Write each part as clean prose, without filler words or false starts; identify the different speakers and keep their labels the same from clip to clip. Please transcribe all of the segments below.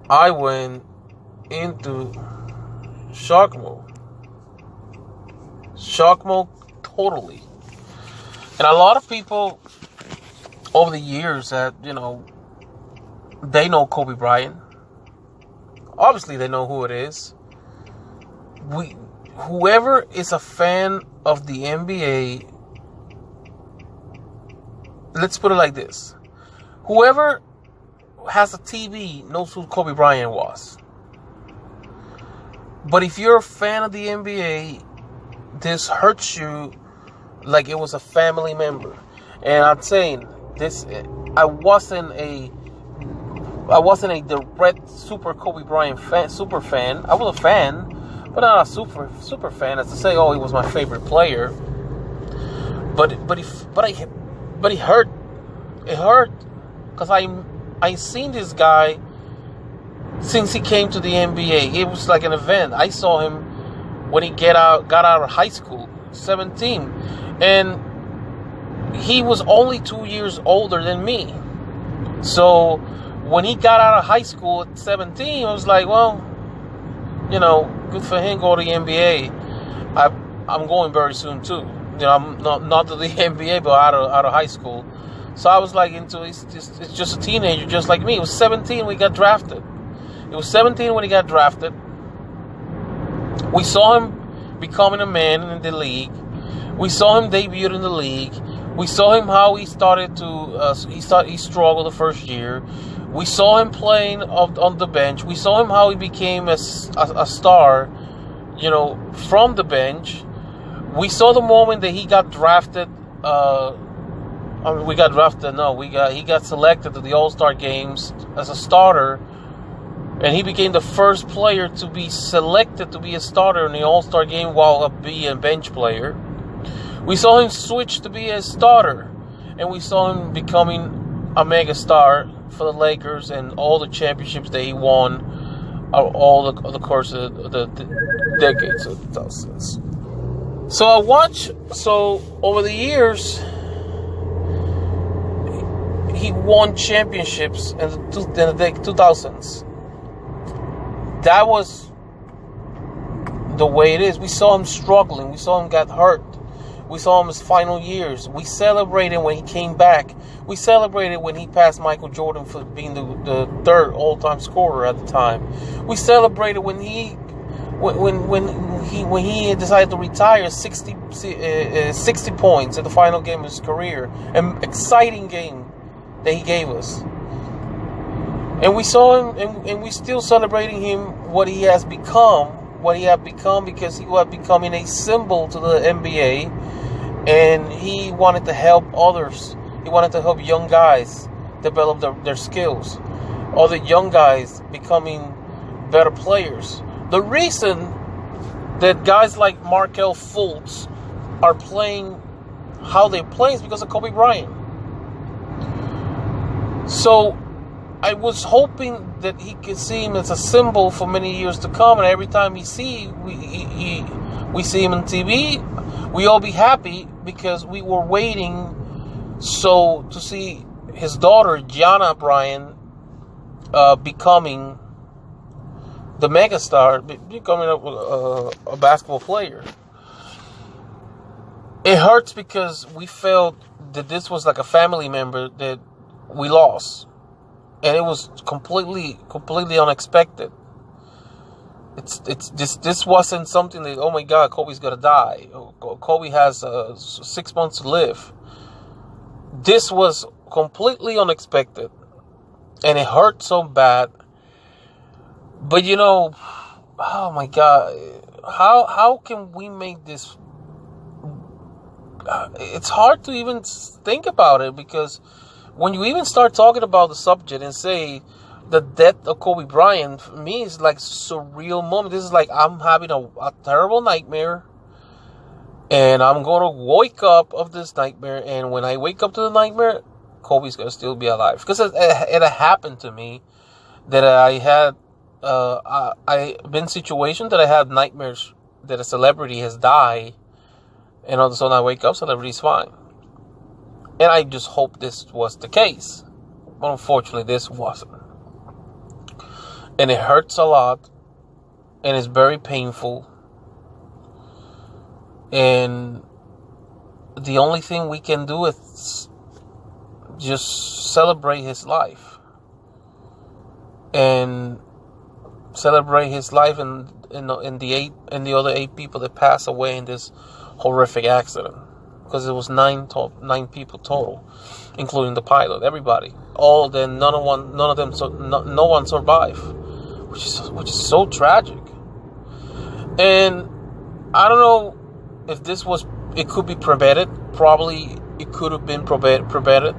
Speaker 1: I went into shock mode. Shock mode totally. And a lot of people over the years that, they know Kobe Bryant. Obviously, they know who it is. Whoever is a fan of the NBA, let's put it like this. Whoever has a TV knows who Kobe Bryant was. But if you're a fan of the NBA, this hurts you like it was a family member. And I'm saying this, I wasn't a direct super Kobe Bryant super fan. I was a fan, but not a super fan. As to say, oh, he was my favorite player. But it hurt. It hurt because I seen this guy since he came to the NBA. It was like an event. I saw him when he got out of high school, 17, and he was only 2 years older than me. So when he got out of high school at 17, I was like, well, good for him, go to the NBA. I'm going very soon too. I'm not to the NBA, but out of high school. So I was like it's just a teenager, just like me. It was 17 when he got drafted. We saw him becoming a man in the league. We saw him debut in the league. We saw him how he started to he struggled the first year. We saw him playing on the bench. We saw him how he became a star, from the bench. We saw the moment that he got drafted. He got selected to the All-Star games as a starter, and he became the first player to be selected to be a starter in the All-Star game while being a bench player. We saw him switch to be a starter, and we saw him becoming a mega star for the Lakers and all the championships that he won all the course of the decades of thousands. So over the years, he won championships in the 2000s. That was the way it is. We saw him struggling. We saw him get hurt. We saw him his final years. We celebrated when he came back. We celebrated when he passed Michael Jordan for being the third all-time scorer at the time. We celebrated when he decided to retire 60 points in the final game of his career. An exciting game that he gave us. And we saw him, and we still celebrating him, what he had become because he was becoming a symbol to the NBA, and he wanted to help others. He wanted to help young guys develop their skills. Other young guys becoming better players. The reason that guys like Markelle Fultz are playing how they play is because of Kobe Bryant. So I was hoping that he could see him as a symbol for many years to come, and every time we see him on TV, we all be happy because we were waiting to see his daughter Gianna Bryant becoming the megastar, becoming a basketball player. It hurts because we felt that this was like a family member that we lost. And it was completely unexpected. This wasn't something that, oh my God, Kobe's gonna die. Kobe has 6 months to live. This was completely unexpected, and it hurt so bad. But oh my God, how can we make this? It's hard to even think about it, because when you even start talking about the subject and say the death of Kobe Bryant, for me, it's like a surreal moment. This is like I'm having a terrible nightmare, and I'm going to wake up of this nightmare. And when I wake up to the nightmare, Kobe's going to still be alive. Because it happened to me that I had, I've been in situations that I had nightmares that a celebrity has died, and all of a sudden I wake up, celebrity's fine. And I just hope this was the case. But unfortunately, this wasn't. And it hurts a lot, and it's very painful. And the only thing we can do is just celebrate his life. And celebrate his life and the other 8 people that passed away in this horrific accident. Because it was 9 people total, including the pilot. Everybody, no one survived, which is so tragic. And I don't know if it could be prevented. Probably it could have been prevented.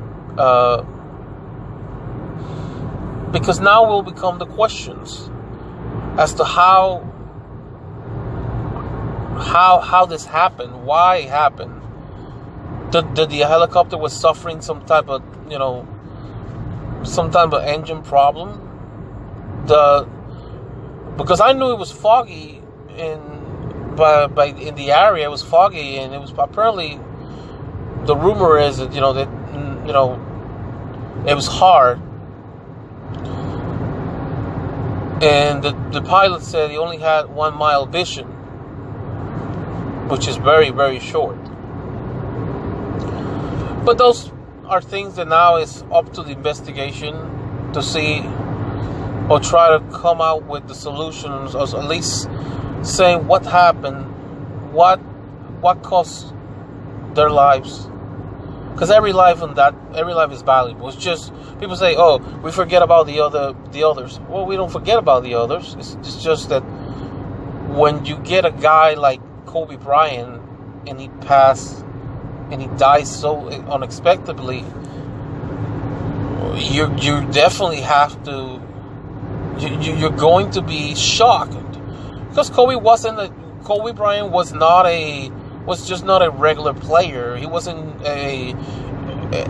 Speaker 1: Because now will become the questions as to how this happened, why it happened. Did the helicopter was suffering some type of engine problem? Because I knew it was foggy in the area. It was foggy, and it was apparently, the rumor is that it was hard. And the pilot said he only had 1 mile vision, which is very, very short. But those are things that now is up to the investigation to see, or try to come out with the solutions, or at least saying what happened, what cost their lives. Because every life is valuable. It's just, people say, oh, we forget about the others. Well, we don't forget about the others. It's just that when you get a guy like Kobe Bryant, and he passed, and he dies so unexpectedly, you definitely have to, you're going to be shocked. Because Kobe Bryant was just not a regular player. He wasn't a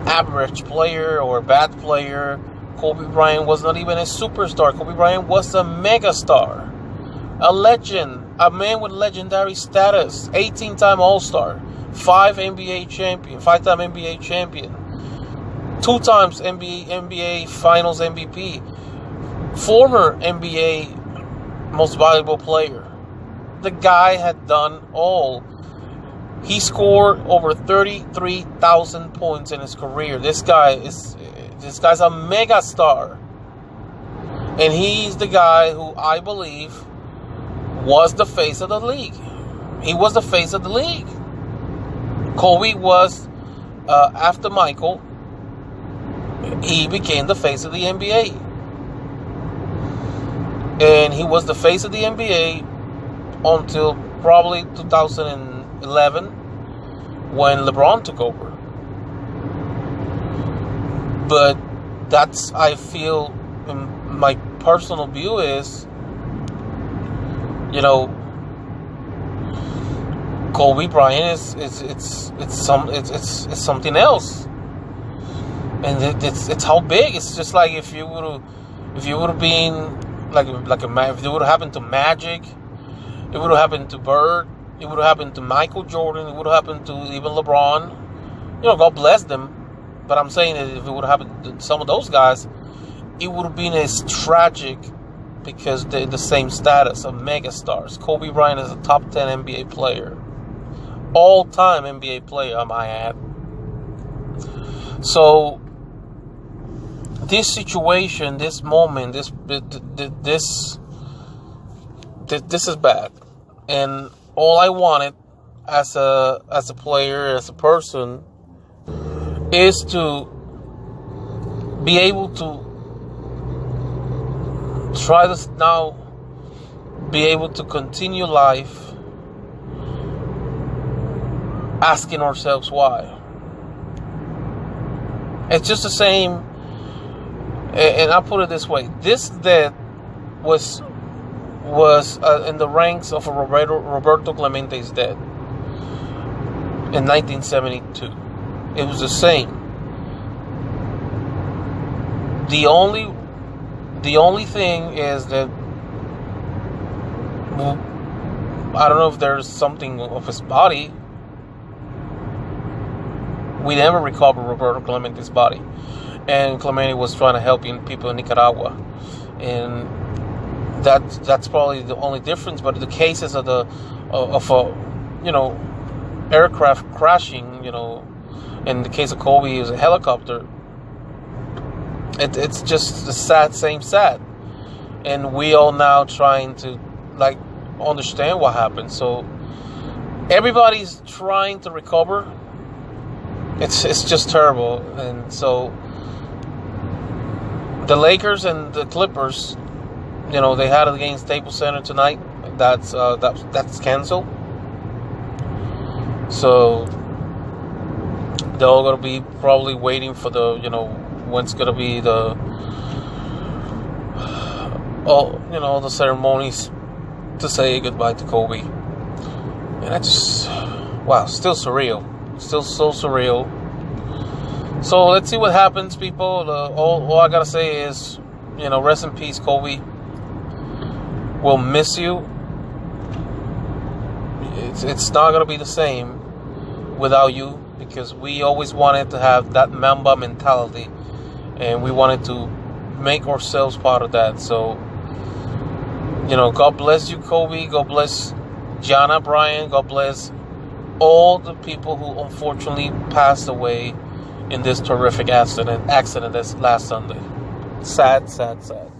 Speaker 1: average player or a bad player. Kobe Bryant was not even a superstar. Kobe Bryant was a megastar, a legend, a man with legendary status, 18-time All-Star, 5-time NBA champion, 2 times NBA Finals MVP, former NBA most valuable player. The guy had done all. He scored over 33,000 points in his career. This guy's a mega star. And he's the guy who I believe was the face of the league. He was the face of the league. Kobe was, after Michael, he became the face of the NBA. And he was the face of the NBA until probably 2011, when LeBron took over. But that's, I feel, my personal view is, Kobe Bryant is something else, and it's how big. It's just like if you would have been if it would have happened to Magic, it would have happened to Bird, it would have happened to Michael Jordan, it would have happened to even LeBron. God bless them. But I'm saying that if it would have happened to some of those guys, it would have been as tragic, because they're the same status of megastars. Kobe Bryant is a top 10 NBA player. All-time NBA player, I might add. So, this situation, this moment, this is bad. And all I wanted as a player, as a person, is to be able to try to now be able to continue life, asking ourselves why. It's just the same, and I'll put it this way: this death was in the ranks of Roberto Clemente's death in 1972. It was the same. The only thing is that I don't know if there's something of his body. We never recovered Roberto Clemente's body, and Clemente was trying to help people in Nicaragua, and That's probably the only difference. But the cases of a aircraft crashing, in the case of Kobe, it was a helicopter. It's just the same sad, and we all now trying to understand what happened. So everybody's trying to recover. It's just terrible, and so the Lakers and the Clippers, they had it against Staples Center tonight. That's canceled. So they're all gonna be probably waiting for the when's gonna be the the ceremonies to say goodbye to Kobe. And still surreal. Still so surreal. So let's see what happens, people. All I gotta say is, rest in peace, Kobe. We'll miss you. It's not gonna be the same without you, because we always wanted to have that Mamba mentality, and we wanted to make ourselves part of that. So, God bless you, Kobe. God bless Gianna Bryant. God bless all the people who unfortunately passed away in this terrific accident this last Sunday. Sad, sad, sad.